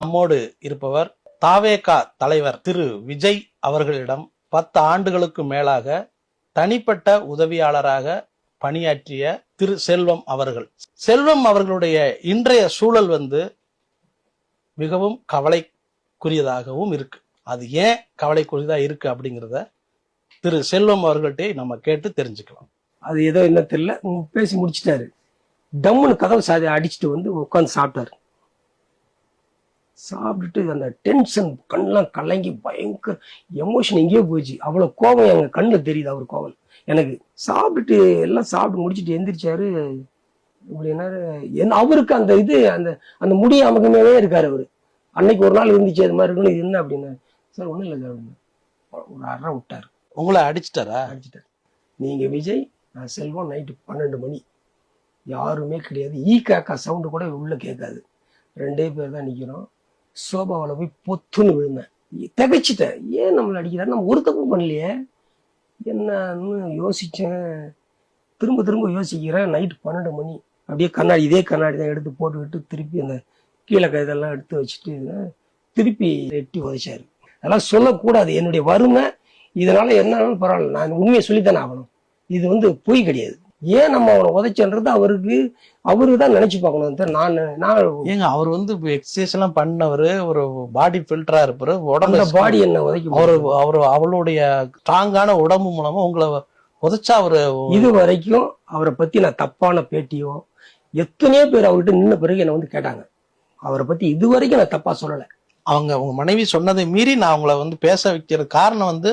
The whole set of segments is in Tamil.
நம்மோடு இருப்பவர் தாவேகா தலைவர் திரு விஜய் அவர்களிடம் 10 ஆண்டுகளுக்கு மேலாக தனிப்பட்ட உதவியாளராக பணியாற்றிய திரு செல்வம் அவர்கள். செல்வம் அவர்களுடைய இன்றைய சூழல் மிகவும் கவலைக்குரியதாகவும் இருக்கு. அது ஏன் கவலைக்குரியதா இருக்கு அப்படிங்கிறத திரு செல்வம் அவர்கள்ட்டே நம்ம கேட்டு தெரிஞ்சுக்கலாம். அது ஏதோ என்ன தெரியல, பேசி முடிச்சிட்டாரு. டம்முன்னு கதவு சாதி அடிச்சுட்டு உட்காந்து சாப்பிட்டாரு. சாப்பிட்டுட்டு அந்த டென்ஷன் கண்ணெல்லாம் கலங்கி பயங்கர எமோஷன் எங்கேயோ போயிடுச்சு. அவ்வளவு கோபம் எங்க கண்ணில் தெரியுது. அவர் கோபம் எனக்கு. சாப்பிட்டுட்டு எல்லாம் சாப்பிட்டு முடிச்சுட்டு எந்திரிச்சாரு. இப்படின்னா அவருக்கு அந்த இது அந்த அந்த முடி அமகமே இருக்காரு. அவரு அன்னைக்கு ஒரு நாள் இருந்துச்சு அது மாதிரி இருக்கணும். இது என்ன அப்படின்னா, சார் ஒண்ணும் இல்லை சார் அப்படின்னு ஒரு அறை விட்டாரு. உங்களை அடிச்சிட்டாரா? அடிச்சிட்டாரு. நீங்க விஜய், நான் செல்வம். நைட்டு 12 மணி, யாருமே கிடையாது. காக்கா சவுண்டு கூட உள்ள கேட்காது. 2 பேர் தான் நிக்கிறோம். சோபாவில் போய் பொத்துன்னு விழுந்தேன். திகைச்சிட்டேன். ஏன் நம்மளை அடிக்கிறாரு? நம்ம ஒரு தப்பும் பண்ணலையே. என்னன்னு யோசிச்சேன். திரும்ப திரும்ப யோசிக்கிறேன். நைட்டு 12 மணி. அப்படியே கண்ணாடி, இதே கண்ணாடி தான் எடுத்து போட்டுக்கிட்டு திருப்பி அந்த கீழே இதெல்லாம் எடுத்து வச்சுட்டு திருப்பி எட்டி உதைச்சாரு. அதெல்லாம் சொல்லக்கூடாது. என்னுடைய வறுமை இதனால என்னன்னு பரவாயில்ல, நான் உண்மையை சொல்லித்தானே ஆகணும். இது பொய் கிடையாது. ஏன் நம்ம அவனை உதைச்சன்றது அவரு தான் நினைச்சு பார்க்கணும். நான் ஏங்க அவர் எக்ஸசைஸ் எல்லாம் பண்ணவரு, ஒரு பாடி பில்டரா இருப்பாரு. உடம்பு பாடி என்ன உதைக்கும்? அவளுடைய ஸ்ட்ராங்கான உடம்பு மூலமா உங்களை உதைச்சா அவரு. இது வரைக்கும் அவரை பத்தி நான் தப்பான பேட்டியோ, எத்தனையோ பேர் அவர்கிட்ட நின்ன பிறகு என்ன கேட்டாங்க. அவரை பத்தி இது வரைக்கும் நான் தப்பா சொல்லலை. உங்க மனைவி சொன்னதை மீறி நான் உங்களை பேச வைக்கிற காரணம்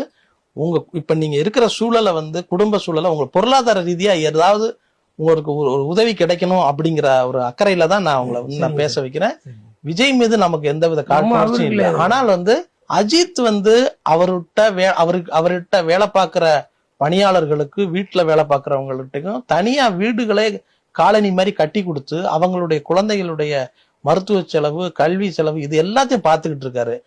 இப்ப நீங்க இருக்கிற சூழலை குடும்ப சூழலை உங்க பொருளாதார ரீதியா ஏதாவது உங்களுக்கு ஒரு உதவி கிடைக்கணும் அப்படிங்கிற ஒரு அக்கறையில தான் நான் உங்களை நான் பேச வைக்கிறேன். விஜய் மீது நமக்கு எந்தவித காழ்ப்புணர்ச்சியும் இல்லை. ஆனால் அஜித் அவர்கிட்ட வேலை பார்க்கிற பணியாளர்களுக்கு, வீட்டுல வேலை பார்க்கிறவங்கள்ட்டையும் தனியா வீடுகளே காலனி மாதிரி கட்டி கொடுத்து அவங்களுடைய குழந்தைகளுடைய மருத்துவ செலவு, கல்வி செலவு இது எல்லாத்தையும் பார்த்துக்கிட்டு இருக்காரு.